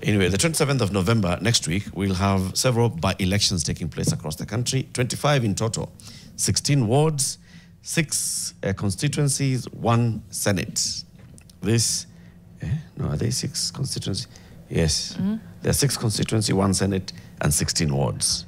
Anyway, the 27th of November, next week, we'll have several by-elections taking place across the country, 25 in total, 16 wards, 6 constituencies, 1 Senate. Are they 6 constituencies? Yes. There are 6 constituencies, 1 Senate, and 16 wards.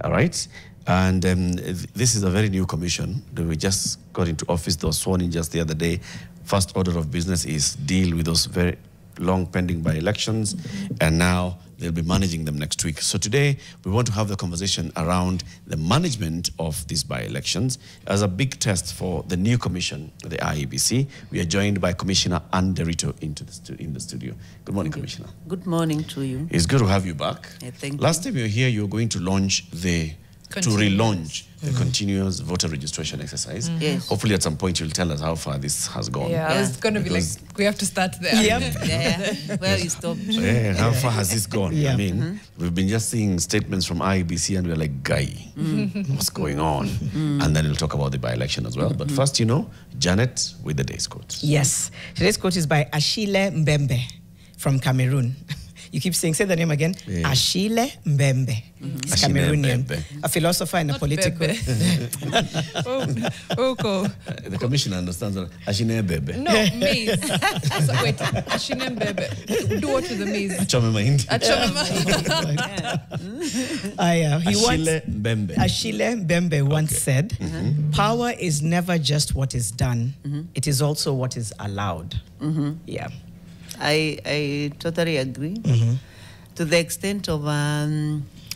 All right? And this is a very new commission. We just got into office. They were sworn in just the other day. First order of business is deal with those very long pending by-elections, and now they'll be managing them next week. So today, we want to have the conversation around the management of these by-elections as a big test for the new commission, the IEBC. We are joined by Commissioner Nderitu in the studio. Good morning, Commissioner. Good morning to you. It's good to have you back. Yeah, thank you. Last time you were here, you were going to launch to relaunch the continuous voter registration exercise. Yes. Hopefully at some point you'll tell us how far this has gone. Yeah, I was going to be like, we have to start there. Yeah. Where you stopped. Yeah, how far has this gone? I mean, we've been just seeing statements from IEBC and we're like, guy, what's going on? And then we'll talk about the by-election as well. But first, Janet with the day's quote. Yes. Today's quote is by Achille Mbembe from Cameroon. You keep saying, say the name again. Yeah. Achille Mbembe. He's Cameroonian. A philosopher and a political. The commissioner understands that. Achille Mbembe. No, maize. So wait, Achille Mbembe. Do what with the maize? Achille Mbembe once said, power is never just what is done. It is also what is allowed. Yeah. I totally agree. To the extent of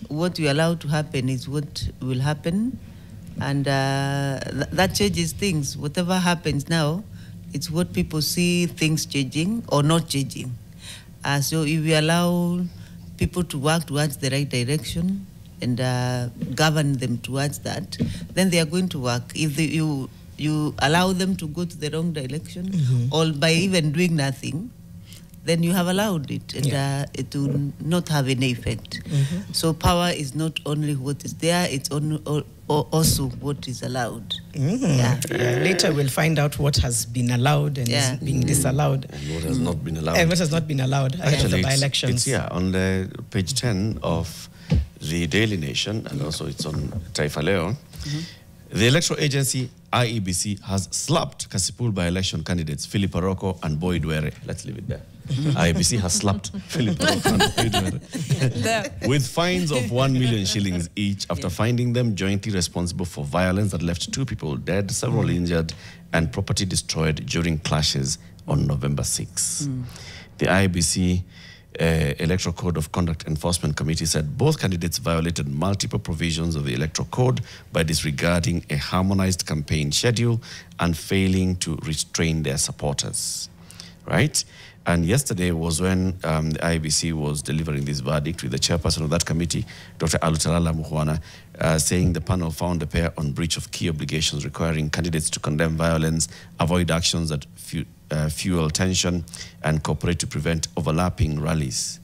what we allow to happen is what will happen. And that changes things. Whatever happens now, it's what people see things changing or not changing. So if we allow people to work towards the right direction and govern them towards that, then they are going to work. If you allow them to go to the wrong direction, or by even doing nothing, then you have allowed it, and it will not have any effect. So power is not only what is there, it's also what is allowed. Later we'll find out what has been allowed and is being disallowed. And what has not been allowed. And what has not been allowed ahead of the by-elections. It's here on the page 10 of the Daily Nation, and also it's on Taifa Leo. The electoral agency, IEBC, has slapped Kasipul by-election candidates Philip Aroko and Boyd Were. Let's leave it there. IEBC has slapped Philip Aroko and Boyd Were with fines of 1 million shillings each after finding them jointly responsible for violence that left 2 people dead, several injured, and property destroyed during clashes on November 6. The IEBC Electoral Code of Conduct Enforcement Committee said both candidates violated multiple provisions of the Electoral Code by disregarding a harmonized campaign schedule and failing to restrain their supporters. Right? And yesterday was when the IEBC was delivering this verdict with the chairperson of that committee, Dr. Alutalala Muhwana, saying the panel found a pair on breach of key obligations requiring candidates to condemn violence, avoid actions that fuel tension, and cooperate to prevent overlapping rallies.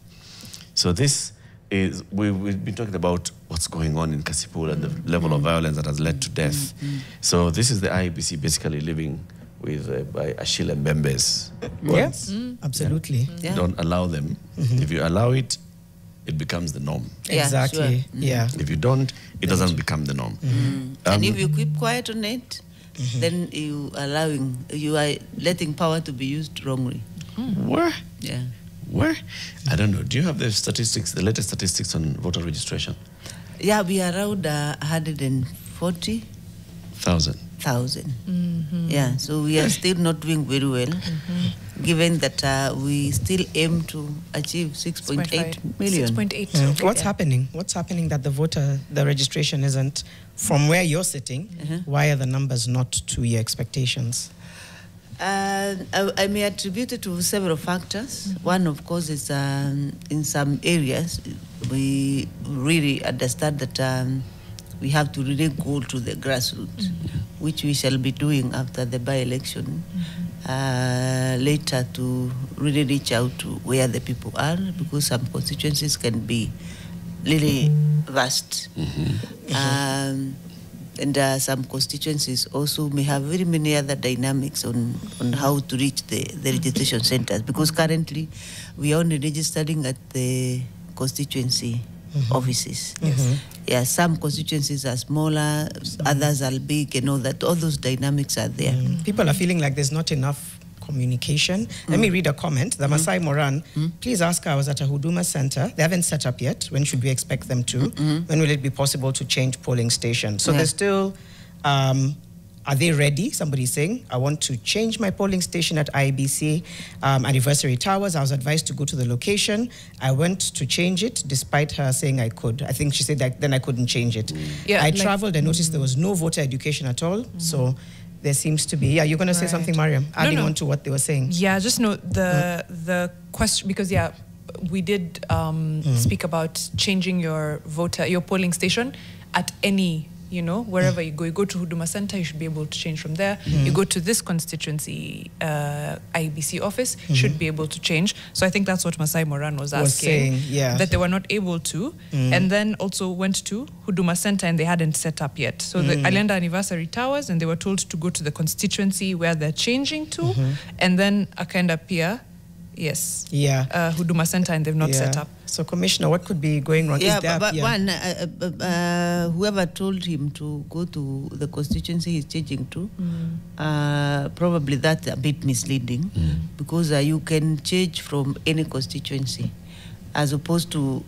So this is, we've been talking about what's going on in Kasipul and the level of violence that has led to death. So this is the IEBC basically living with by Achille Mbembe's words. Absolutely. Don't allow them. If you allow it, it becomes the norm. Exactly. Sure. If you don't, it doesn't become the norm. And if you keep quiet on it, then you are letting power to be used wrongly. Where? Yeah. Where? I don't know. Do you have the statistics, the latest statistics on voter registration? Yeah, we are around 140,000. Yeah, so we are still not doing very well, given that we still aim to achieve 6.8 million. 6.8. What's happening? What's happening that the registration isn't from where you're sitting? Why are the numbers not to your expectations? I may attribute it to several factors. One, of course, is in some areas we really understand that we have to really go to the grassroots, which we shall be doing after the by-election, later to really reach out to where the people are, because some constituencies can be really vast. And some constituencies also may have very many other dynamics on how to reach the registration centers, because currently we are only registering at the constituency offices. Yeah, some constituencies are smaller, others are big, and all that. All those dynamics are there. People are feeling like there's not enough communication. Let me read a comment. The Masai Moran, please ask, I was at a Huduma center. They haven't set up yet. When should we expect them to? When will it be possible to change polling stations? So there's still, are they ready? Somebody's saying, I want to change my polling station at IEBC Anniversary Towers. I was advised to go to the location. I went to change it despite her saying I could. I think she said that then I couldn't change it. Yeah, I traveled and noticed there was no voter education at all. So there seems to be. Yeah, you're going to say something, Mariam, adding on to what they were saying. Yeah, just know the question, because we did speak about changing your polling station at any, wherever you go to Huduma Center, you should be able to change from there. You go to this constituency IEBC office, should be able to change. So I think that's what Masai Moran was asking, that they were not able to. And then also went to Huduma Center and they hadn't set up yet. So the Alienda Anniversary Towers, and they were told to go to the constituency where they're changing to, and then Akenda Pia, Huduma Center, and they've not set up. So, Commissioner, what could be going wrong? One, whoever told him to go to the constituency he's changing to, probably that's a bit misleading, because you can change from any constituency, as opposed to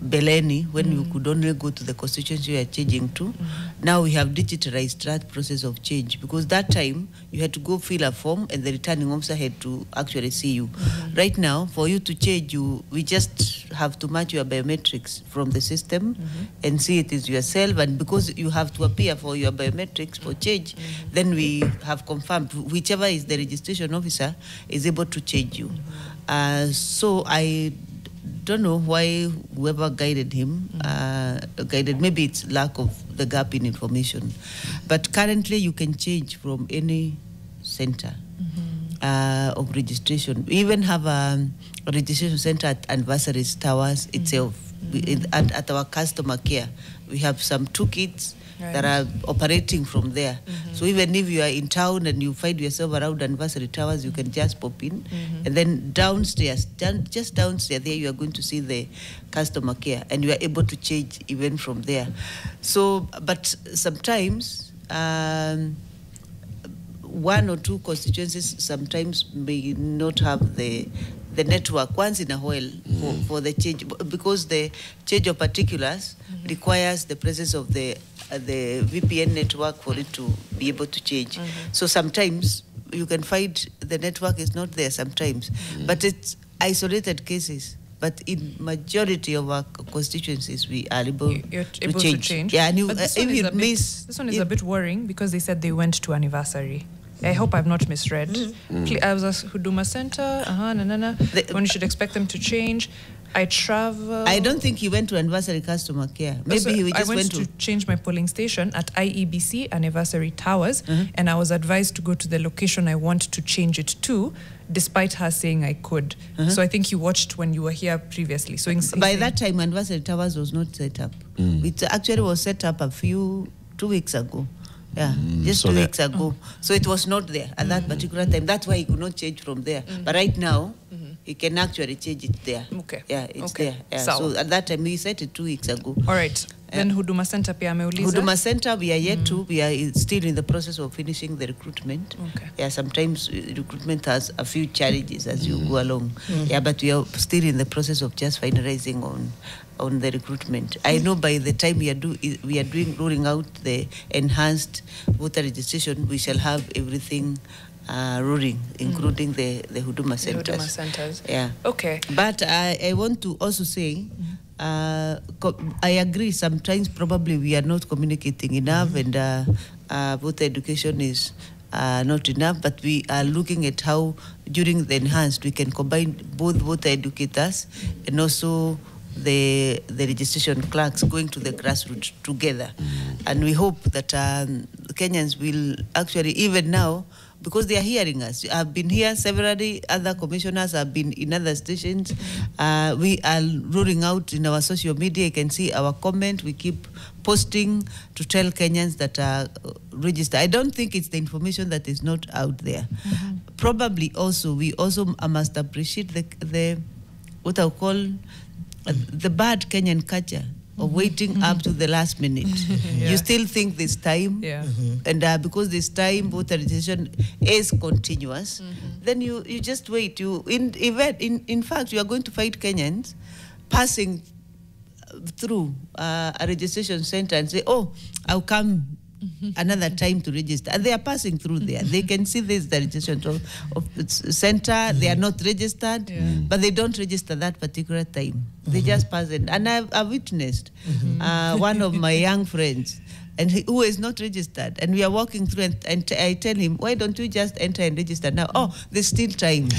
Beleni, when you could only go to the constituency you are changing to. Now we have digitalized that process of change, because that time you had to go fill a form and the returning officer had to actually see you. Right now, for you to change, we just have to match your biometrics from the system and see it is yourself. And because you have to appear for your biometrics for change, then we have confirmed whichever is the registration officer is able to change you. So I don't know why whoever guided him maybe it's lack of the gap in information, but currently you can change from any center of registration. We even have a registration center at Anniversary Towers itself. At our customer care, we have some toolkits that are operating from there. So even if you are in town and you find yourself around Anniversary Towers, you can just pop in. And then downstairs, just downstairs there, you are going to see the customer care, and you are able to change even from there. So, but sometimes, one or two constituencies sometimes may not have the network once in a while for the change, because the change of particulars requires the presence of the VPN network for it to be able to change. So sometimes you can find the network is not there sometimes, but it's isolated cases. But in majority of our constituencies, we are able to change. Yeah, and but this one is a bit worrying, because they said they went to Anniversary. I hope I've not misread. I was at Huduma Center, when you should expect them to change. I travel. I don't think he went to Anniversary Customer Care. Maybe he just went to change my polling station at IEBC Anniversary Towers, and I was advised to go to the location I want to change it to, despite her saying I could. So I think you watched when you were here previously. So by that time, Anniversary Towers was not set up. It actually was set up 2 weeks ago. Yeah, just 2 weeks ago. So it was not there at that particular time. That's why he could not change from there. But right now, he can actually change it there. Okay. Yeah, it's there. Yeah. So at that time, we set it 2 weeks ago. All right. Then Huduma Center pia ameuliza. Huduma Center, we are yet to. We are still in the process of finishing the recruitment. Okay. Yeah, sometimes recruitment has a few challenges as you go along. Yeah, but we are still in the process of just finalizing on the recruitment. I know by the time we are rolling out the enhanced voter registration, we shall have everything rolling, including the Huduma centers. Huduma centers. Yeah. Okay. But I want to also say, I agree, sometimes probably we are not communicating enough, and voter education is not enough, but we are looking at how during the enhanced we can combine both voter educators and also the registration clerks going to the grassroots together. And we hope that Kenyans will actually, even now, because they are hearing us. I've been here severally, other commissioners have been in other stations. We are rolling out in our social media. You can see our comment. We keep posting to tell Kenyans that are registered. I don't think it's the information that is not out there. Probably also, we also must appreciate the what I call the bad Kenyan culture of waiting up to the last minute. You still think this time, and because this time voter registration is continuous, then you just wait. In fact, you are going to fight Kenyans passing through a registration center and say, oh, I'll come another time to register. And they are passing through there. They can see this, the registration of center. They are not registered, but they don't register that particular time. They just pass it. And I've witnessed one of my young friends, and who is not registered. And we are walking through, and I tell him, why don't you just enter and register now? Oh, there's still time.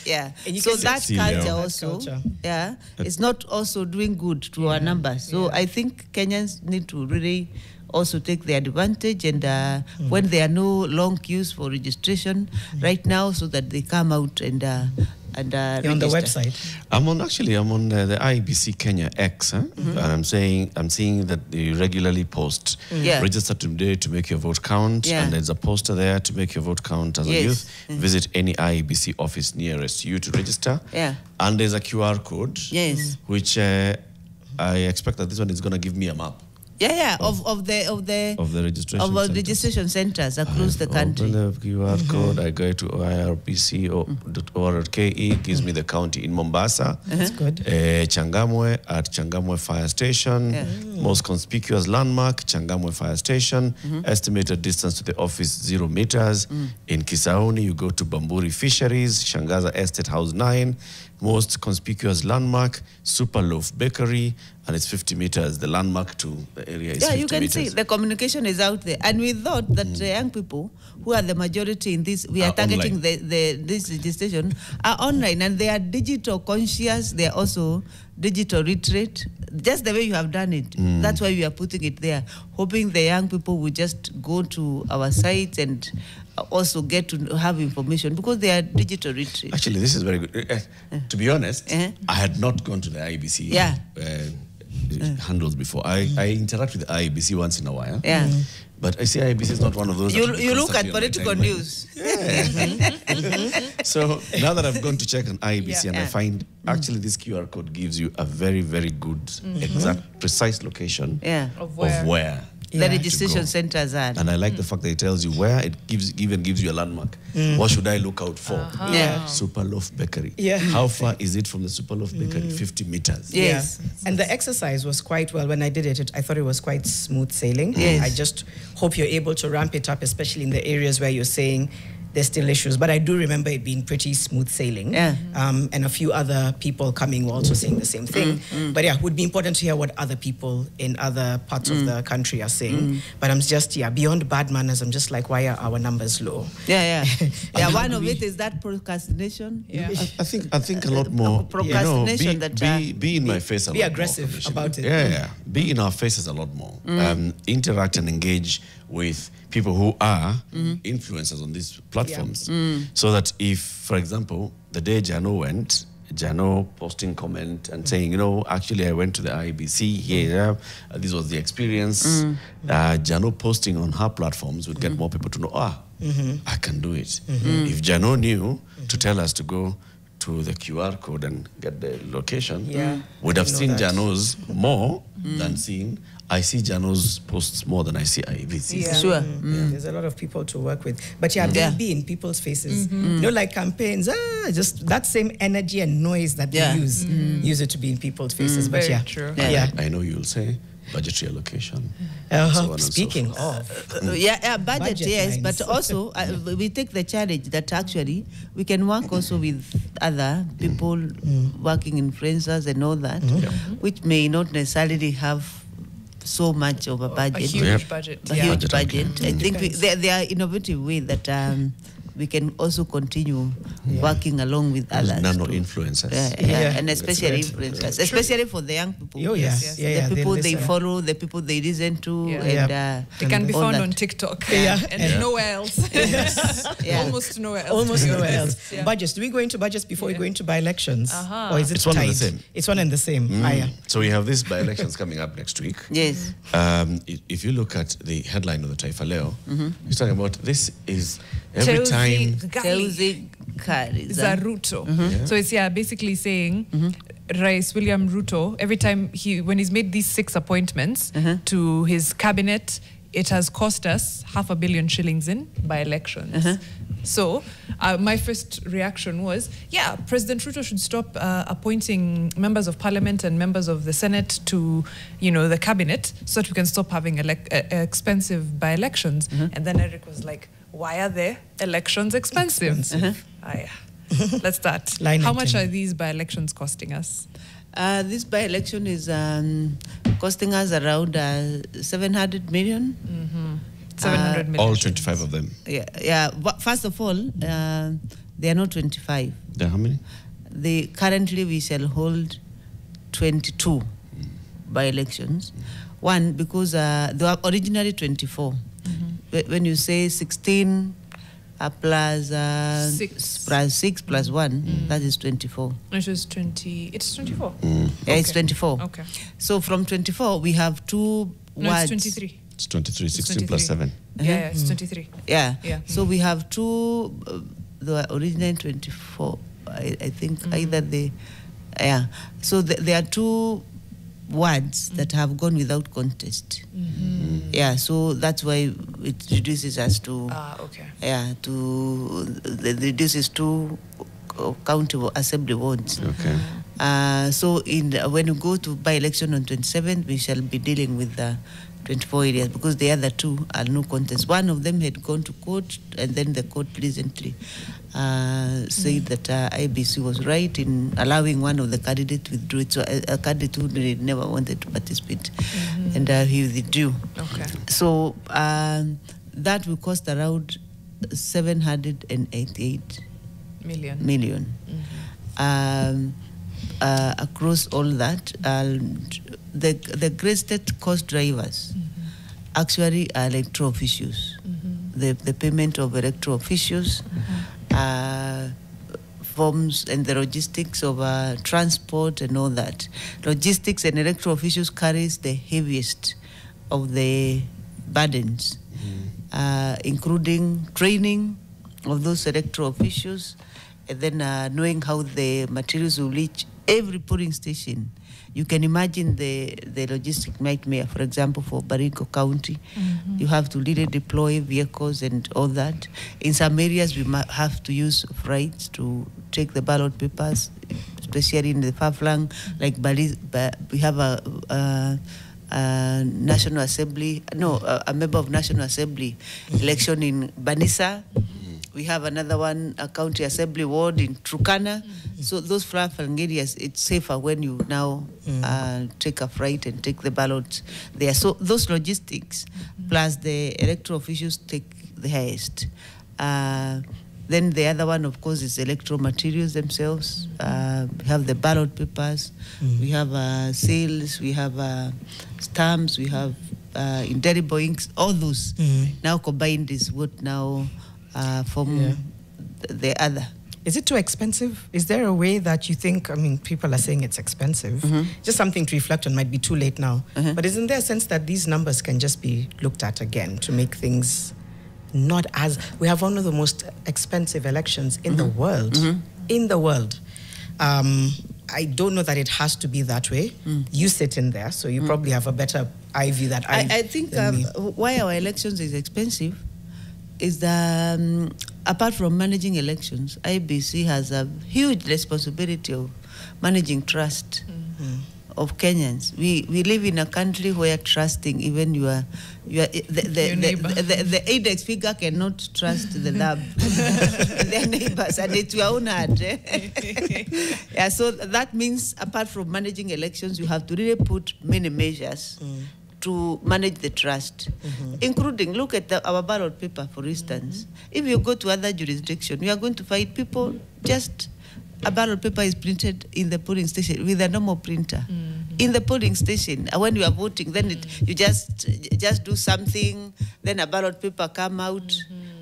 Yeah. So that culture also, is not also doing good to our numbers. So I think Kenyans need to really also take the advantage, and when there are no long queues for registration right now, so that they come out and You're on the website. I'm on the IEBC Kenya X, and I'm seeing that you regularly post register today to make your vote count, and there's a poster there to make your vote count as a youth. Visit any IEBC office nearest you to register. And there's a QR code, which I expect that this one is going to give me a map. Of the registration centers across the country. Open the QR code. I go to irbc.org.ke, gives me the county in Mombasa. That's good. Changamwe at Changamwe Fire Station. Most conspicuous landmark, Changamwe Fire Station. Estimated distance to the office 0 meters. In Kisauni, you go to Bamburi Fisheries, Shangaza Estate House 9. Most conspicuous landmark, Super Loaf Bakery, and it's 50 meters. The landmark to the area is 50 meters. You can see the communication is out there. And we thought that the young people who are the majority in this, we are targeting this registration, are online, and they are digital conscious. They are also digital literate, just the way you have done it. That's why we are putting it there, hoping the young people will just go to our site and also get to have information, because they are digital literate. Actually, this is very good. To be honest, I had not gone to the IEBC handles before. I interact with the IEBC once in a while. But I see IEBC is not one of those. You look at political news. So now that I've gone to check on IEBC, and I find actually this QR code gives you a very, very good, exact, precise location of where the registration centers are. And I like the fact that it tells you where. It even gives you a landmark. What should I look out for? Super Loaf Bakery. How far is it from the Super Loaf Bakery? 50 meters. And the exercise was quite well. When I did it, I thought it was quite smooth sailing. I just hope you're able to ramp it up, especially in the areas where you're saying there's still issues. But I do remember it being pretty smooth sailing. And a few other people coming were also saying the same thing. But it would be important to hear what other people in other parts of the country are saying. But I'm just, beyond bad manners, I'm just like, why are our numbers low? One of it is that procrastination. I think a lot more. Procrastination, be in my face a lot more. Be aggressive about it. Be in our faces a lot more. Interact and engage with people who are influencers on these platforms. So that if, for example, the day Jano went, Jano posting comment and saying, actually I went to the IEBC here, this was the experience. Jano posting on her platforms would get more people to know, I can do it. If Jano knew to tell us to go to the QR code and get the location, would have seen Jano's more than seen. I see Jano's posts more than I see IEBC. There's a lot of people to work with. But be in people's faces. Like campaigns, just that same energy and noise that they use it to be in people's faces. But true. I know you'll say budgetary allocation. Speaking of. Budget, yes. But also, we take the challenge that actually we can work also with other people working influencers and all that, which may not necessarily have so much of a budget. A huge budget. A huge budget. I think there are innovative ways that we can also continue working along with others. Nano influencers. And especially influencers, especially for the young people. Oh, yes. The people they follow, the people they listen to. And, they can be found that. on TikTok and nowhere else. Almost nowhere else. Almost nowhere else. Budgets. Do we go into budgets before we go into by-elections? Or is it It's one and the tied? same. It's one and the same. So we have these by-elections coming up next week. Yes. If you look at the headline of the Taifa Leo, it's talking about this is every time. Zaruto. So it's basically saying Rais William Ruto, every time when he's made these 6 appointments to his cabinet, it has cost us 500 million shillings in by-elections. So my first reaction was, President Ruto should stop appointing members of parliament and members of the Senate to, the cabinet, so that we can stop having expensive by-elections. And then Eric was like, why are their elections expensive? Let's start. How much are these by-elections costing us? This by-election is costing us around 700 million. 700 million. All 25 of them. But first of all, they are not 25. There are how many? Currently we shall hold 22 by-elections. One, because they were originally 24. When you say 16 plus 6 plus 1, that is 24. It was 20. It's 24. It's 24. Okay. So from 24, we have 2 No, words. it's 23. It's 23, 16 23. plus 7. It's 23. Yeah. Yeah. So we have 2, they were originally 24. I think either So there are 2 words that have gone without contest. So that's why it reduces us to reduces 2 countable assembly wards. So when you go to by-election on 27th, we shall be dealing with the 24 areas, because the other 2 are no contest. One of them had gone to court, and then the court recently said that IEBC was right in allowing one of the candidates to withdraw it. So a candidate who never wanted to participate, and he withdrew. So that will cost around 788 million. Across all that, the greatest cost drivers actually are electoral officials. The payment of electoral officials, forms, and the logistics of transport and all that. Logistics and electoral officials carries the heaviest of the burdens, including training of those electoral officials, and then knowing how the materials will reach every polling station. You can imagine the logistic nightmare, for example, for Baringo County. You have to really deploy vehicles and all that. In some areas, we might have to use freights to take the ballot papers, especially in the far-flung, like we have a National Assembly, a member of National Assembly election in Banissa. We have another one, a county assembly ward in Turkana. So those far-flung areas, it's safer when you now take a freight and take the ballot there. So those logistics, plus the electoral officials take the highest. Then the other one, of course, is electoral materials themselves. We have the ballot papers, we have seals, we have stamps, we have indelible inks, all those now combined is what now from the other. Is it too expensive? Is there a way that you think, people are saying it's expensive, just something to reflect on, might be too late now, but isn't there a sense that these numbers can just be looked at again to make things not as, we have one of the most expensive elections in the world, in the world. I don't know that it has to be that way. You sit in there, so you probably have a better eye view that I think why our elections is expensive is that apart from managing elections, IEBC has a huge responsibility of managing trust of Kenyans. We live in a country where trusting even the index figure cannot trust the lab their neighbors, and it's your own heart. So that means apart from managing elections, you have to really put many measures to manage the trust, including, look at our ballot paper, for instance. If you go to other jurisdictions, you are going to find people just, a ballot paper is printed in the polling station with a normal printer. In the polling station, when you are voting, then you just do something, then a ballot paper come out,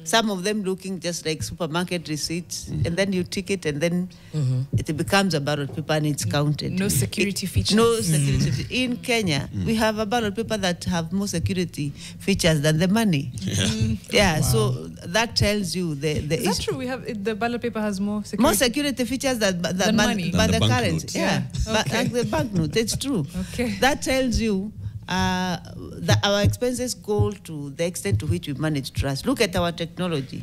some of them looking just like supermarket receipts, and then you tick it, and then it becomes a ballot paper and it's counted. No security features. No security features. In Kenya, we have a ballot paper that have more security features than the money. So that tells you Is that true? We have the ballot paper has more security. More security features than money. But Than the the currency. banknotes. But like the banknote, it's true. Okay. That tells you that our expenses go to the extent to which we manage trust. Look at our technology.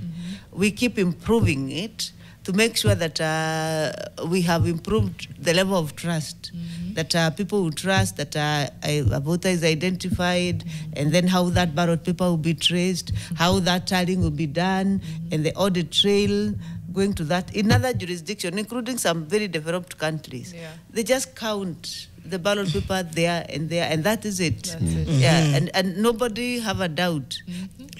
We keep improving it to make sure that we have improved the level of trust, that people will trust that a voter is identified, and then how that ballot paper will be traced, how that tallying will be done, and the audit trail going to that. In other jurisdictions, including some very developed countries, they just count the ballot paper there, and that is it. That's it. Yeah, and nobody have a doubt.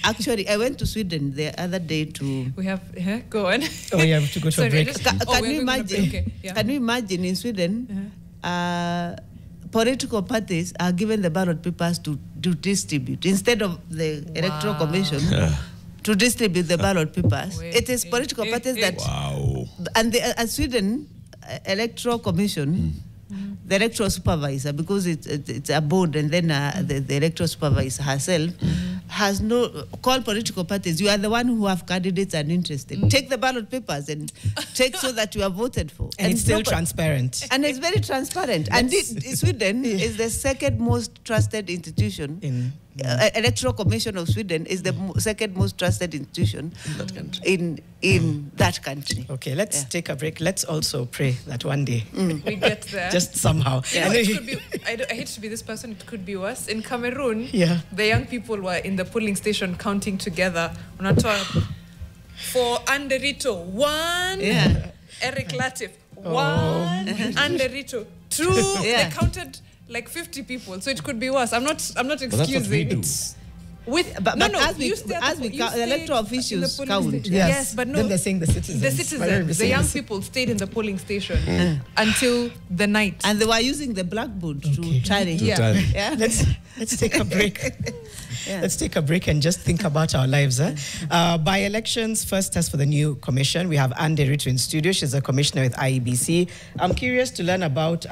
Actually, I went to Sweden the other day to... We have, go on. Oh, you have to go to a break. Can you imagine? Okay. Yeah. Can you imagine in Sweden, political parties are given the ballot papers to distribute instead of the Electoral Commission to distribute the ballot papers. It is political parties that... And the Sweden Electoral Commission... The electoral supervisor, because it's a board, and then the electoral supervisor herself has no call political parties. You are the one who have candidates and interested. Take the ballot papers and take so that you are voted for. And it's still transparent. And it's very transparent. And Sweden is the second most trusted institution. Electoral Commission of Sweden is the second most trusted institution in that country. Okay, let's take a break. Let's also pray that one day we get there. Just somehow. Yeah. It could be, I hate to be this person, it could be worse. In Cameroon, the young people were in the polling station counting together. For Nderitu, 1. Eric Latif, 1. Nderitu, 2. They counted like 50 people, so it could be worse. I'm not excusing. That's what we do. As the electoral officials count. Yes, but no. Then they're saying the citizens. The young people stayed in the polling station until the night. And they were using the blackboard to tally. Let's take a break. Let's take a break and just think about our lives. By elections, first test for the new commission. We have Nderitu in studio. She's a commissioner with IEBC. I'm curious to learn about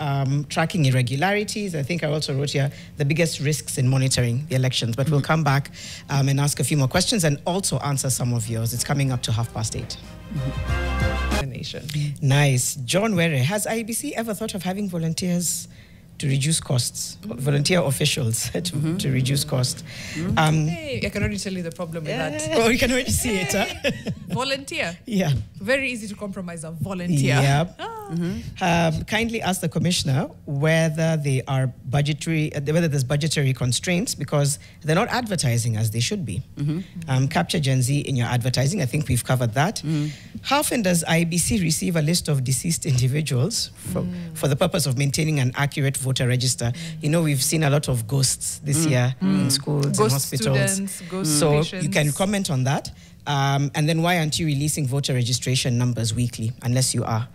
tracking irregularities. I think I also wrote here the biggest risks in monitoring the elections. But we'll come back and ask a few more questions and also answer some of yours. It's coming up to 8:30. Nice. John Were, has IEBC ever thought of having volunteers to reduce costs, volunteer officials to reduce costs? Hey, I can already tell you the problem with that. Oh, you can already see it, huh? Volunteer. Yeah. Very easy to compromise a volunteer. Yeah. Kindly ask the commissioner whether they are whether there's budgetary constraints, because they're not advertising as they should be. Capture Gen Z in your advertising. I think we've covered that. How often does IEBC receive a list of deceased individuals for the purpose of maintaining an accurate voter register? You know, we've seen a lot of ghosts this year in schools and hospitals. Students, ghost so patients. you can comment on that. And then why aren't you releasing voter registration numbers weekly, unless you are?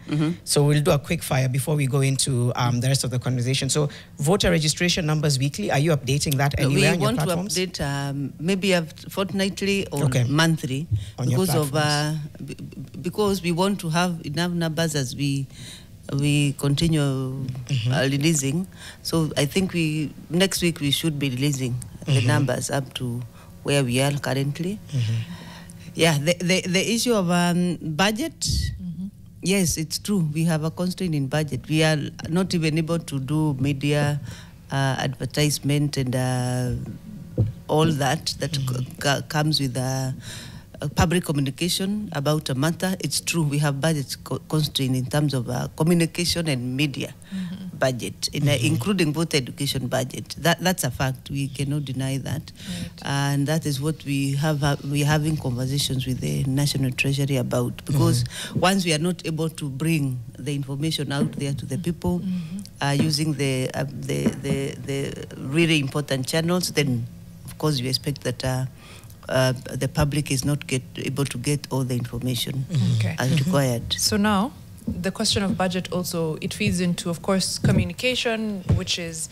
So we'll do a quick fire before we go into the rest of the conversation. So voter registration numbers weekly, are you updating that anywhere on your platforms? We want to update maybe fortnightly or monthly on because we want to have enough numbers as we continue releasing. So I think next week we should be releasing the numbers up to where we are currently. Yeah, the issue of budget, yes, it's true. We have a constraint in budget. We are not even able to do media advertisement and all that comes with public communication about a matter. It's true, we have budget constraint in terms of communication and media budget, including voter education budget. That's a fact. We cannot deny that. Right. And that is what we're having conversations with the National Treasury about, because once we are not able to bring the information out there to the people, using the really important channels, then of course you expect that the public is not able to get all the information as required. So now, the question of budget also, it feeds into, of course, communication, which is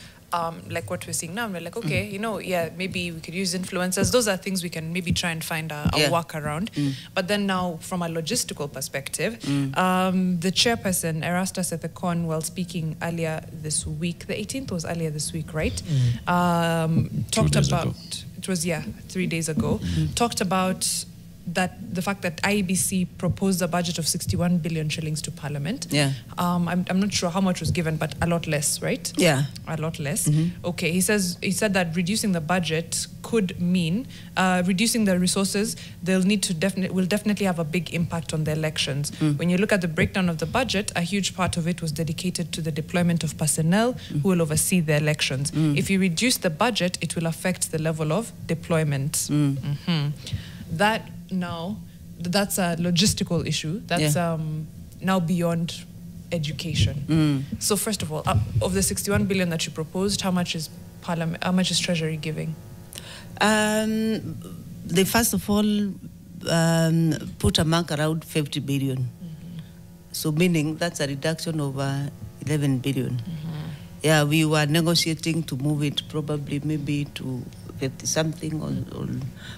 like what we're seeing now. We're like, okay, you know, yeah, maybe we could use influencers. Those are things we can maybe try and find a workaround. But then now, from a logistical perspective, the chairperson, Erastus at the Con, while speaking earlier this week, the 18th was earlier this week, right? Talked about, it was, 3 days ago, talked about that the fact that IEBC proposed a budget of 61 billion shillings to Parliament. I'm not sure how much was given, but a lot less, right? Yeah. A lot less. Okay, he said that reducing the budget could mean reducing the resources. Will definitely have a big impact on the elections. When you look at the breakdown of the budget, a huge part of it was dedicated to the deployment of personnel who will oversee the elections. If you reduce the budget, it will affect the level of deployment. That now, that's a logistical issue. That's now beyond education. So first of all, of the 61 billion that you proposed, how much is Treasury giving? They first of all put a mark around 50 billion. So meaning that's a reduction of 11 billion. Yeah, we were negotiating to move it probably maybe to 50 something,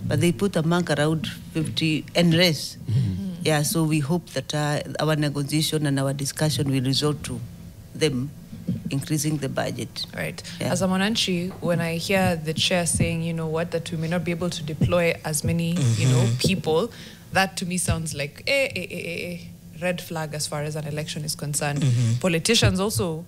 but they put a mark around 50 and less. Yeah, so we hope that our negotiation and our discussion will result to them increasing the budget. Right. Yeah. As a Mwananchi, when I hear the chair saying, you know what, that we may not be able to deploy as many, you know, people, that to me sounds like red flag as far as an election is concerned. Politicians also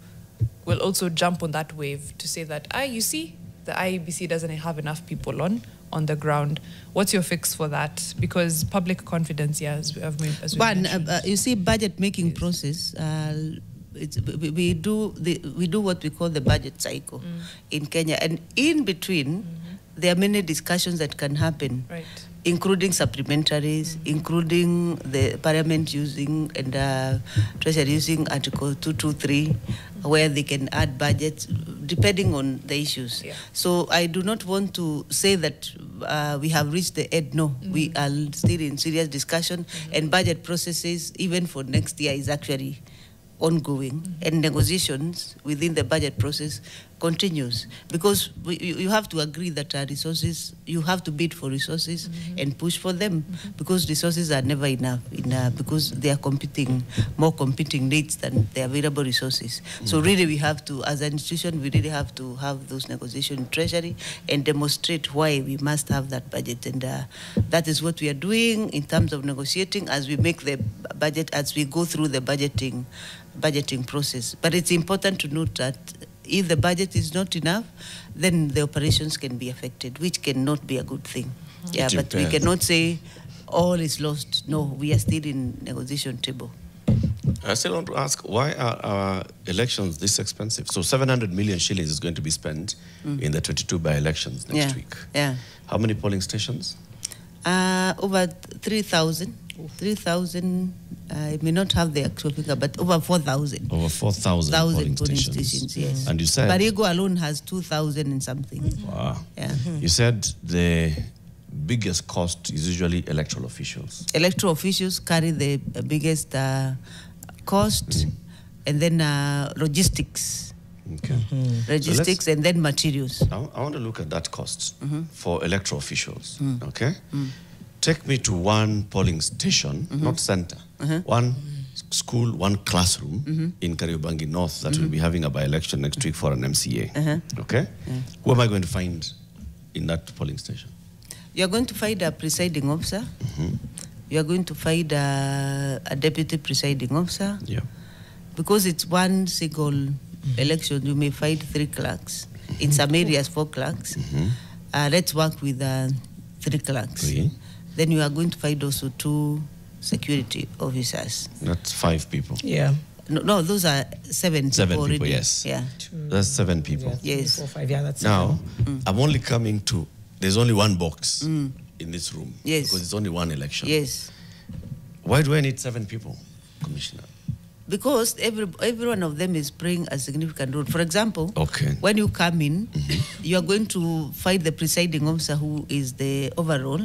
will also jump on that wave to say that, you see, the IEBC doesn't have enough people on the ground. What's your fix for that? Because public confidence, as we mentioned. You see, budget making process. We do what we call the budget cycle in Kenya, and in between, there are many discussions that can happen. Right. Including supplementaries, including the Parliament using and Treasury using Article 223, where they can add budgets depending on the issues. So I do not want to say that we have reached the end. No, we are still in serious discussion, and budget processes, even for next year, is actually ongoing, and negotiations within the budget process continues, because you have to agree that resources, you have to bid for resources and push for them, because resources are never enough because they are more competing needs than the available resources. So really we have to, as an institution, we really have to have those negotiations in Treasury and demonstrate why we must have that budget, and that is what we are doing in terms of negotiating as we make the budget, as we go through the budgeting process. But it's important to note that if the budget is not enough, then the operations can be affected, which cannot be a good thing. Yeah, but we cannot say all is lost. No, we are still in negotiation table. I still want to ask, why are our elections this expensive? So 700 million shillings is going to be spent in the 22 by-elections next week. Yeah. How many polling stations? Over 3,000. 3,000, I may not have the actual figure, but over 4,000. Over 4,000 polling stations, yes. And you said... Barigo alone has 2,000 and something. Wow. Yeah. You said the biggest cost is usually electoral officials. Electoral officials carry the biggest cost, and then logistics. Okay. Logistics, and then materials. I want to look at that cost for electoral officials, okay? Take me to one polling station, not center, one school, one classroom in Kariobangi North that will be having a by-election next week for an MCA, okay? Who am I going to find in that polling station? You're going to find a presiding officer. You're going to find a deputy presiding officer. Yeah. Because it's one single election, you may find 3 clerks. In some areas, 4 clerks. Let's work with 3 clerks. Then you are going to find also 2 security officers. That's 5 people. Yeah. No, those are 7 people. 7 already. people, yes. Yeah. That's 7 people. Yes. 4, 5, yeah, that's now, I'm only coming to, there's only one box in this room. Yes. Because it's only one election. Yes. Why do I need 7 people, Commissioner? because every one of them is playing a significant role. For example, when you come in, you are going to find the presiding officer who is the overall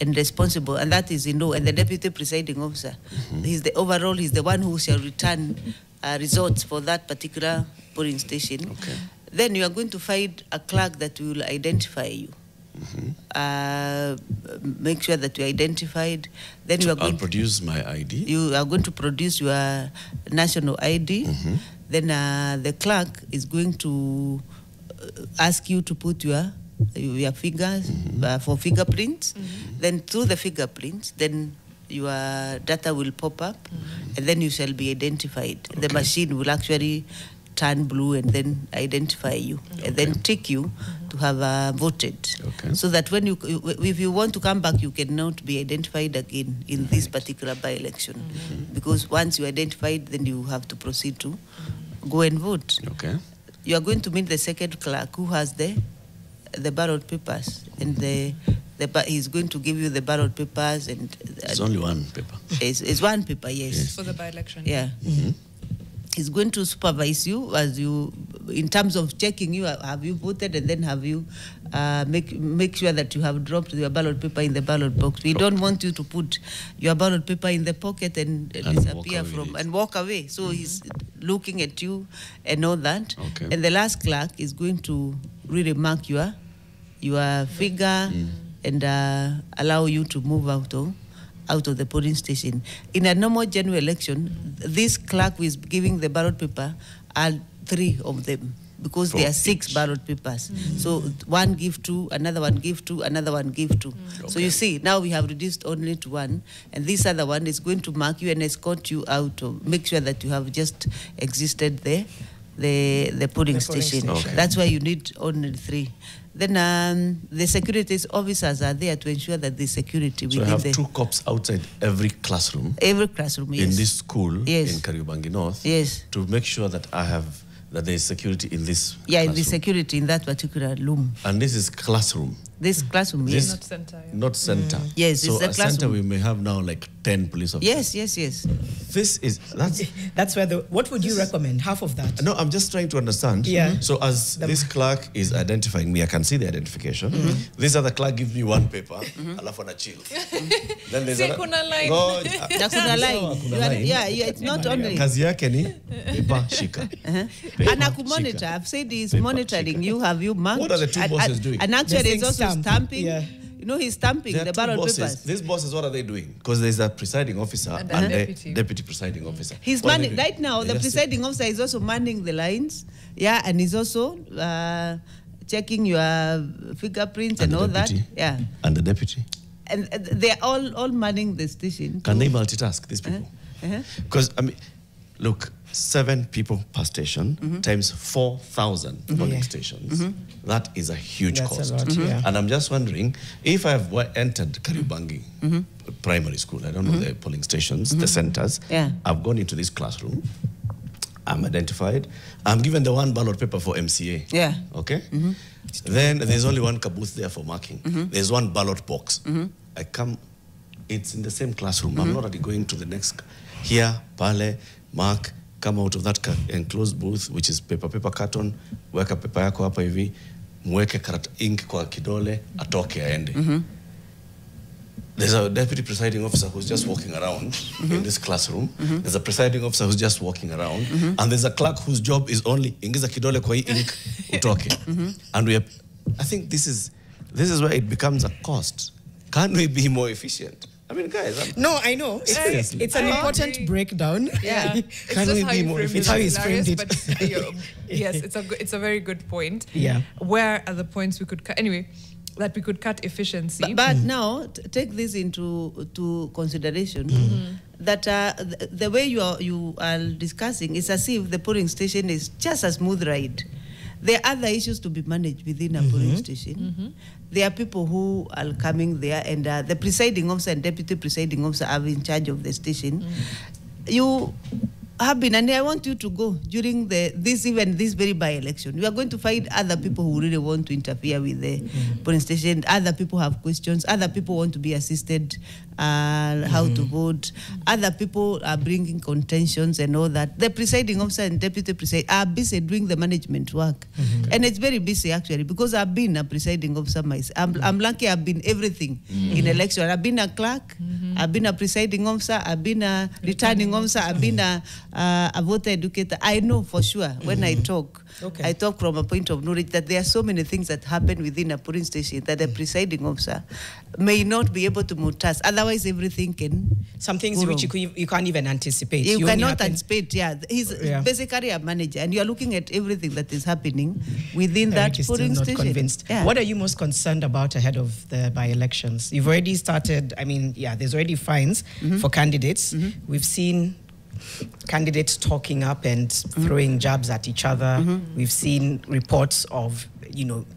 and responsible, and that is and the deputy presiding officer. He's the overall, he's the one who shall return results for that particular polling station. Then you are going to find a clerk that will identify you. Make sure that you're identified. Then you are going to produce my ID. You are going to produce your national ID. Then the clerk is going to ask you to put your fingers for fingerprints. Then through the fingerprints, then your data will pop up, and then you shall be identified. The machine will actually turn blue and then identify you, and then tick you to have voted. So that when if you want to come back, you cannot be identified again in this particular by-election. Because once you identified, then you have to proceed to go and vote. You are going to meet the second clerk who has the ballot papers, and he's going to give you the ballot papers, and it's only one paper. It's one paper, yes. For the by-election. Yeah. He's going to supervise you as you, in terms of checking you, have you voted, and then have you make sure that you have dropped your ballot paper in the ballot box. We don't want you to put your ballot paper in the pocket and disappear and walk away. So he's looking at you and all that. And the last clerk is going to really mark your figure and allow you to move out of the polling station. In a normal general election, this clerk who is giving the ballot paper are 3 of them, because there are 6 ballot papers. So one give 2, another one give 2, another one give 2. So you see, now we have reduced only to 1, and this other one is going to mark you and escort you out, make sure that you have just existed there. The polling station. That's why you need only 3. Then the security officers are there to ensure that the security within. So I have 2 cops outside every classroom. Every classroom, yes. In this school, in Kariobangi North. Yes. To make sure that that there is security in this classroom. In the security in that particular room. And this is classroom. This classroom, yes. Not center. Yeah. Not center. Yes, so it's a classroom. Center we may have now like 10 police officers. Yes. That's where what would you recommend? Half of that? No, I'm just trying to understand. Yeah. So as this clerk is identifying me, I can see the identification. This other clerk gives me one paper, alafu na chill. Then there's kuna line. Yeah, it's not only. Kazi yake ni paper shika. Anakumonitor. I've said he's monitoring you. Have you marked? What are the 2 bosses doing? And actually, he's also stamping. Yeah. You know, he's stamping the ballot papers. These bosses, what are they doing? Because there's a presiding officer and a deputy presiding officer. He's manning right now. The presiding officer is also manning the lines. Yeah, and he's also checking your fingerprints and all that. Yeah. And the deputy. And they're all manning the station. Can they multitask, these people? Because I mean, look, 7 people per station times 4,000 polling stations. That is a huge cost. A lot, And I'm just wondering, if I've entered Kariobangi primary school, I don't know the polling stations, the centers, I've gone into this classroom, I'm identified, I'm given the 1 ballot paper for MCA. Yeah. Okay? Then there's only 1 caboose there for marking. There's 1 ballot box. I come, it's in the same classroom. I'm not already going to the next, here, pale, mark, come out of that enclosed booth, which is paper carton, weka paper yako hapa hivi, mweke ink kwa kidole, atoke aende. There's a deputy presiding officer who's just walking around in this classroom. There's a presiding officer who's just walking around. And there's a clerk whose job is only ingiza kidole kwa hii ink, utoke. And I think this is where it becomes a cost. Can we be more efficient? I mean, guys. No, I know. It's an important breakdown. Yeah. Can we be more efficient? It's how he's framed it. But, yes, it's a very good point. Yeah. Where are the points we could cut? Anyway, that we could cut efficiency. But now, take this into consideration, that the way you are discussing is as if the polling station is just a smooth ride. There are other issues to be managed within a polling station. There are people who are coming there, and the presiding officer and deputy presiding officer are in charge of the station. You have been, and I want you to go during this very by-election. You are going to find other people who really want to interfere with the polling station. Other people have questions. Other people want to be assisted how to vote. Other people are bringing contentions and all that. The presiding officer and deputy presiding are busy doing the management work. And it's very busy actually, because I've been a presiding officer myself. I'm lucky I've been everything in election. I've been a clerk, I've been a presiding officer, I've been a returning officer, I've been a voter educator. I know for sure when I talk, I talk from a point of knowledge that there are so many things that happen within a polling station that the presiding officer may not be able to multitask. Otherwise, everything can. Some things which you can't even anticipate. You cannot anticipate, He's basically a manager, and you are looking at everything that is happening within that polling station. Convinced. What are you most concerned about ahead of the by-elections? You've already started, there's already fines for candidates. We've seen candidates talking up and throwing jabs at each other. We've seen reports of,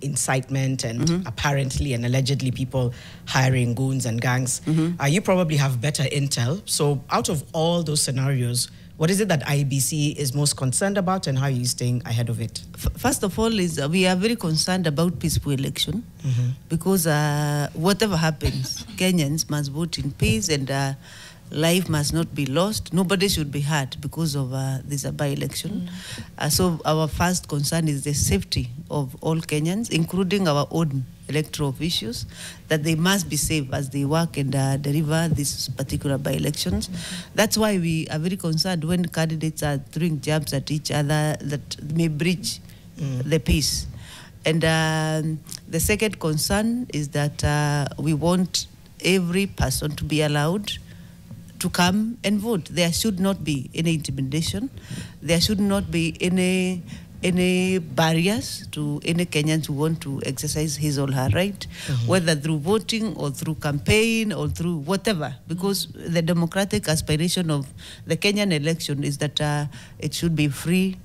incitement and apparently and allegedly people hiring goons and gangs. You probably have better intel. So out of all those scenarios, what is it that IEBC is most concerned about, and how are you staying ahead of it? First of all, we are very concerned about peaceful election, because whatever happens, Kenyans must vote in peace, and life must not be lost. Nobody should be hurt because of this by-election. So our first concern is the safety of all Kenyans, including our own electoral officials, that they must be safe as they work and deliver these particular by-elections. That's why we are very concerned when candidates are throwing jabs at each other that may breach the peace. And the second concern is that we want every person to be allowed to come and vote. There should not be any intimidation. There should not be any barriers to any Kenyan who want to exercise his or her right, whether through voting or through campaign or through whatever, because the democratic aspiration of the Kenyan election is that it should be free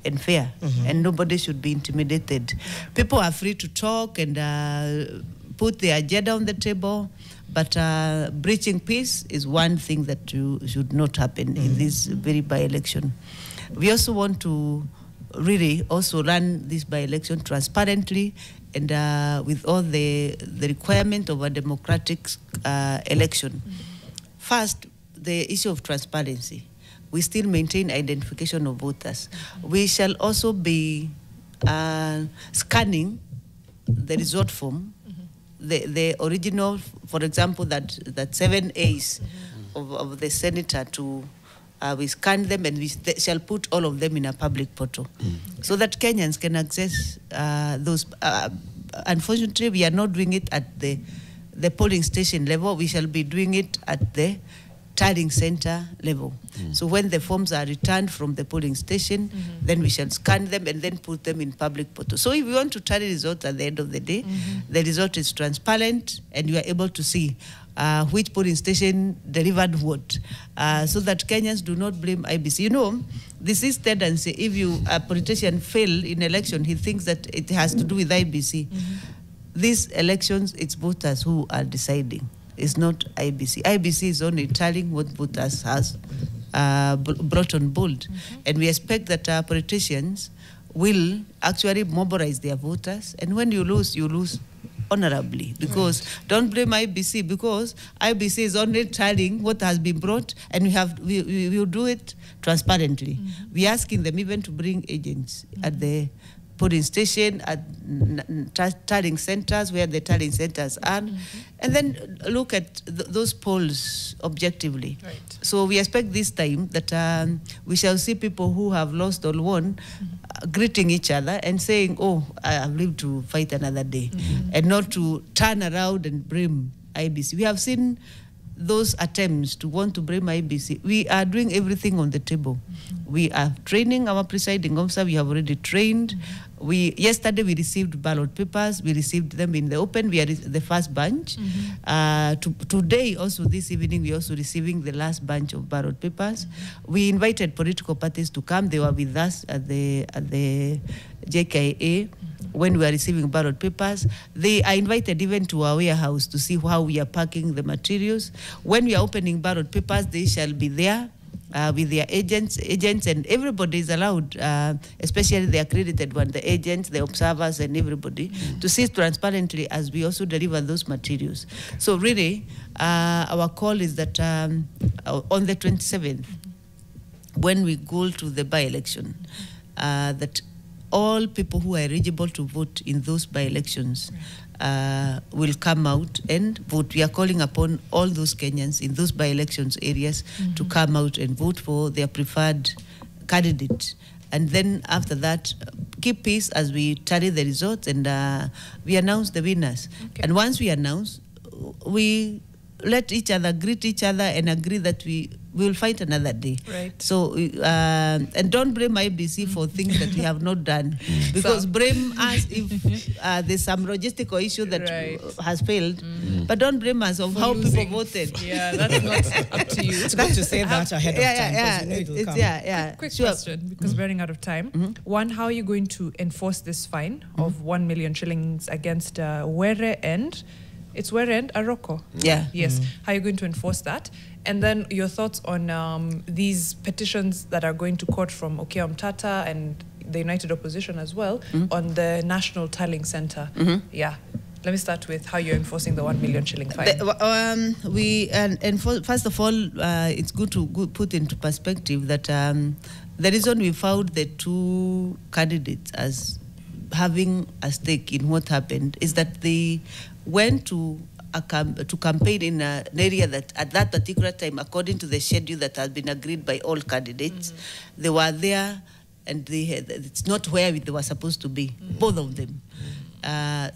and fair, and nobody should be intimidated. People are free to talk and put their agenda on the table, but breaching peace is one thing that should not happen in this very by-election. We also want to really also run this by-election transparently and with all the requirement of a democratic election. First, the issue of transparency. We still maintain identification of voters. We shall also be scanning the result form, the original, for example, that 7 A's of the senator we scan them and we shall put all of them in a public portal so that Kenyans can access those. Unfortunately, we are not doing it at the polling station level. We shall be doing it at the tallying center level. So when the forms are returned from the polling station, then we shall scan them and then put them in public portal. So if we want to tally results at the end of the day, the result is transparent and you are able to see which polling station delivered what, so that Kenyans do not blame IEBC. This is tendency. If a politician fail in election, he thinks that it has to do with IEBC. These elections, it's voters who are deciding. It's not IEBC. IEBC is only telling what voters has brought on board. And we expect that our politicians will actually mobilize their voters. And when you lose honorably, because don't blame IEBC, because IEBC is only telling what has been brought, and we will do it transparently. We're asking them even to bring agents at the polling station, at tallying centers, where the tallying centers are, and then look at those polls objectively. So we expect this time that we shall see people who have lost or won greeting each other and saying, oh, I have lived to fight another day, and not to turn around and blame IEBC. We have seen those attempts to want to blame IEBC. We are doing everything on the table. We are training our presiding officer. We have already trained. Yesterday we received ballot papers. We received them in the open. We are the first bunch. Today, also this evening, we are also receiving the last bunch of ballot papers. We invited political parties to come. They were with us at the JKA when we are receiving ballot papers. They are invited even to our warehouse to see how we are packing the materials. When we are opening ballot papers, they shall be there with their agents, and everybody is allowed, especially the accredited one, the agents, the observers, and everybody, to see transparently as we also deliver those materials. So really, our call is that on the 27th, when we go to the by-election, that all people who are eligible to vote in those by-elections will come out and vote. We are calling upon all those Kenyans in those by-elections areas to come out and vote for their preferred candidate. And then after that, keep peace as we tally the results and we announce the winners. Okay. And once we announce, we let each other greet each other and agree that we will fight another day. Right. So, and don't blame IEBC for things that we have not done, because blame us if there's some logistical issue that has failed, but don't blame us of how people voted. Yeah, that's not up to you. It's good to say that ahead of time, because you know it will come. Quick question, because we're running out of time. One, how are you going to enforce this fine of 1 million shillings against Were and... It's Were and Aroko. Yeah. Yes. How are you going to enforce that? And then your thoughts on these petitions that are going to court from Okiya Mtata and the United Opposition as well on the National Tallying Center. Yeah. Let me start with how you're enforcing the 1 million shilling fine. First of all, it's good to put into perspective that the reason we found the two candidates as having a stake in what happened is that they went to campaign in an area that at that particular time, according to the schedule that had been agreed by all candidates, they were there and it's not where they were supposed to be, both of them.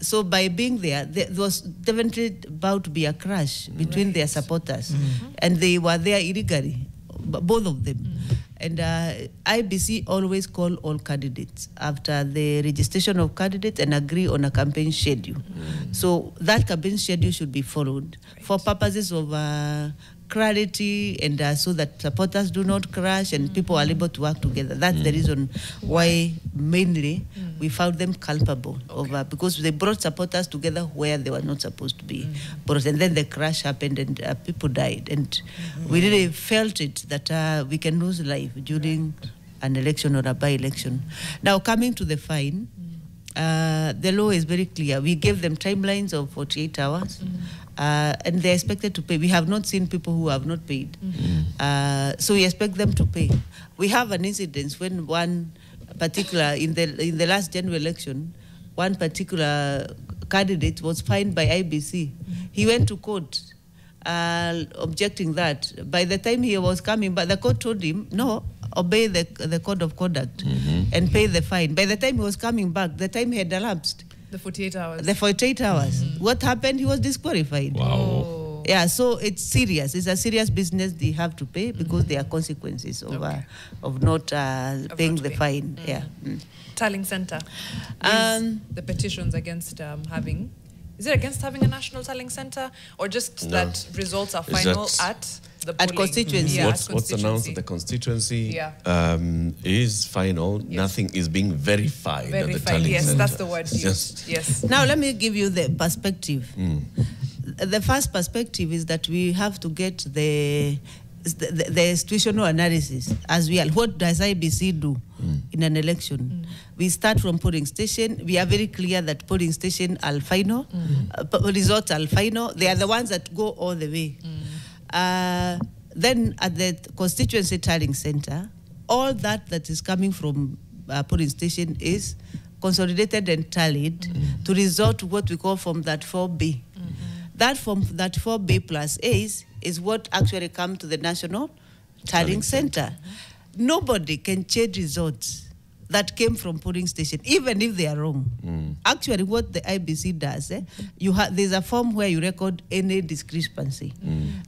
So by being there was definitely about to be a clash between their supporters, and they were there illegally, both of them. And IEBC always call all candidates after the registration of candidates and agree on a campaign schedule. So that campaign schedule should be followed for purposes of clarity and so that supporters do not crash and people are able to work together. That's the reason why mainly we found them culpable of because they brought supporters together where they were not supposed to be. And then the crash happened and people died. And we really felt it that we can lose life during an election or a by-election. Now coming to the fine, the law is very clear. We gave them timelines of 48 hours. And they're expected to pay. We have not seen people who have not paid. So we expect them to pay. We have an incident when one particular, in the last general election, one particular candidate was fined by IEBC. He went to court objecting that. By the time he was coming, but the court told him, no, obey the code of conduct and pay the fine. By the time he was coming back, the time had elapsed. The 48 hours. The 48 hours. What happened? He was disqualified. Wow. Yeah, so it's serious. It's a serious business they have to pay because there are consequences of not paying the fine. Yeah. Tallying Center. The petitions against having... Is it against having a national tallying center, or just that results are final at the polling? At constituency? Yeah, what's announced at the constituency is final. Yes. Nothing is being verified at the tallying center. That's the word used. Yes. Now let me give you the perspective. The first perspective is that we have to get the situational analysis as well. What does IEBC do in an election? We start from polling station. We are very clear that polling station are final, results are final. They are the ones that go all the way. Then at the constituency tallying center, all that is coming from polling station is consolidated and tallied to result to what we call from that 4B. That from that 4B plus A is what actually come to the national tallying center. Nobody can change results that came from polling station, even if they are wrong. Actually, what the IEBC does, there's a form where you record any discrepancy.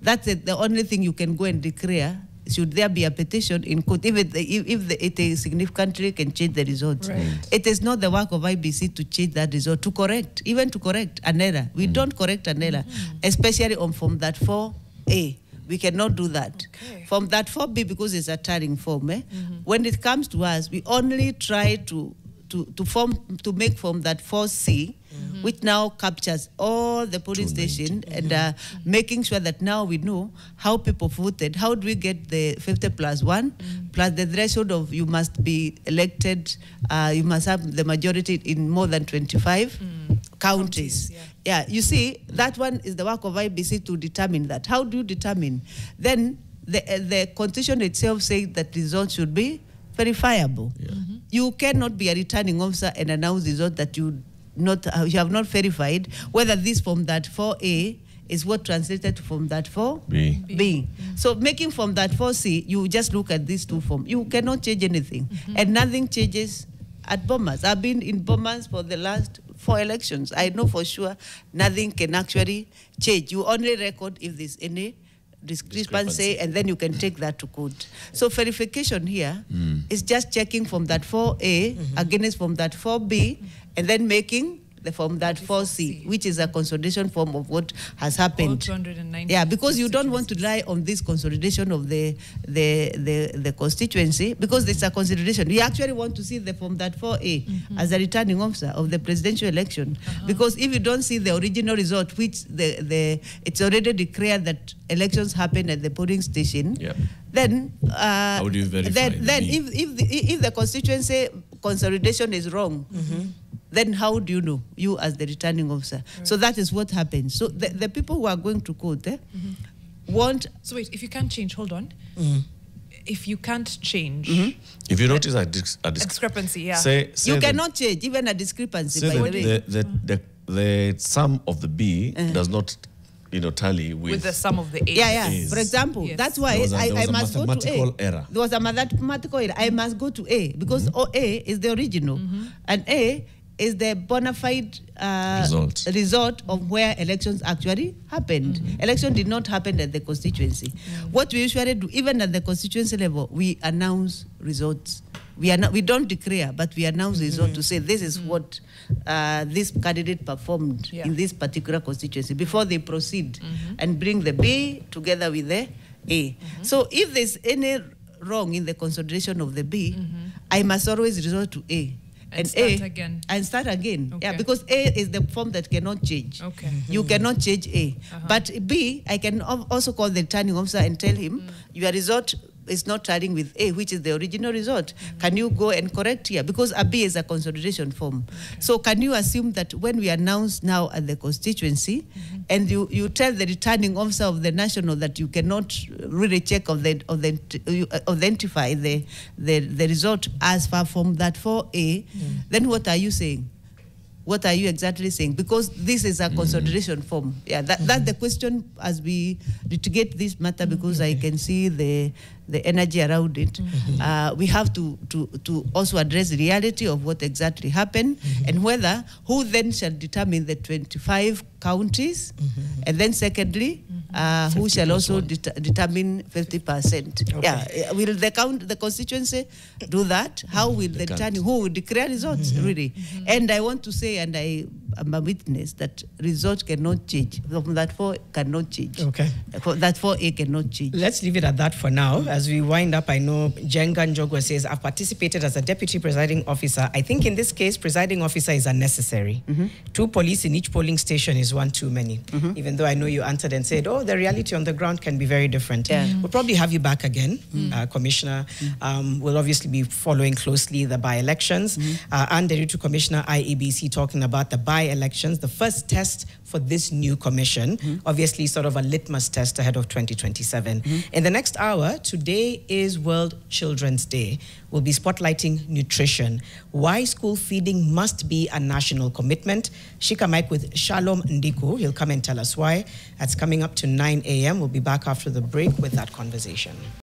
That's the only thing you can go and declare. Should there be a petition in court, if it significantly can change the results. It is not the work of IEBC to change that result, to correct an error. We don't correct an error, especially from that 4A. We cannot do that. From that 4B, because it's a tallying form, when it comes to us, we only try to to make form that 4C, which now captures all the polling station and making sure that now we know how people voted. How do we get the 50+1 plus the threshold of you must be elected, you must have the majority in more than 25 counties. Yeah, you see, that one is the work of IEBC to determine that. How do you determine? Then the constitution itself says that results should be verifiable. You cannot be a returning officer and announce results that you have not verified whether this form that 4A is what translated from that 4B. So making from that 4C, you just look at these two forms. You cannot change anything, and nothing changes at Bomas. I've been in Bomas for the last 4 elections. I know for sure nothing can actually change. You only record if there's any discrepancy, and then you can take that to court. So verification here is just checking from that 4A against from that 4B, and then making the form that 4C, which is a consolidation form of what has happened. All 290. Yeah, because you don't want to rely on this consolidation of the constituency, because it's a consolidation. You actually want to see the form that 4A as a returning officer of the presidential election, because if you don't see the original result, which it's already declared that elections happen at the polling station, then how do you verify? Then if the constituency consolidation is wrong, then how do you know, you as the returning officer? Right. So that is what happens. So the people who are going to court want... So wait, if you can't change, hold on. If you can't change... If you notice a discrepancy, say you cannot change, even a discrepancy, by the way. The sum of the B does not tally with the sum of the A. Yeah. For example, that's why I must go to A. Error. There was a mathematical error. I must go to A, because A is the original. And A is the bona fide result of where elections actually happened. Election did not happen at the constituency. What we usually do, even at the constituency level, we announce results. We don't declare, but we announce results to say this is what this candidate performed in this particular constituency before they proceed and bring the B together with the A. So if there's any wrong in the consolidation of the B, I must always resort to A. And start again. Okay. Yeah, because A is the form that cannot change. Okay. You cannot change A. But B, I can also call the returning officer and tell him, your result is not tallying with A, which is the original result. Can you go and correct here? Because a B is a consolidation form. So can you assume that when we announce now at the constituency, and you tell the returning officer of the national that you cannot really check identify the result as far from that 4A, then what are you saying? What are you exactly saying? Because this is a consolidation form. Yeah, that's the question as we litigate this matter, because I can see the energy around it. We have to also address the reality of what exactly happened, and who then shall determine the 25 counties, and then secondly, who shall also determine 50%. Yeah, will the constituency do that? How will the returning, who will declare results, really? And I want to say, and I am a witness, that results cannot change. From that 4 cannot change. Okay. That 4A cannot change. Let's leave it at that for now. As we wind up, I know Jenga Njogwa says, I've participated as a deputy presiding officer. I think in this case, presiding officer is unnecessary. 2 police in each polling station is one too many. Even though I know you answered and said, oh, the reality on the ground can be very different. We'll probably have you back again, Commissioner. We'll obviously be following closely the by-elections. And Nderitu Commissioner IEBC talking about the by-elections, the first test for this new commission, obviously sort of a litmus test ahead of 2027. In the next hour, today is World Children's Day. We'll be spotlighting nutrition, why school feeding must be a national commitment. Shika Mike with Shalom Ndiku. He'll come and tell us why. That's coming up to 9 a.m. We'll be back after the break with that conversation.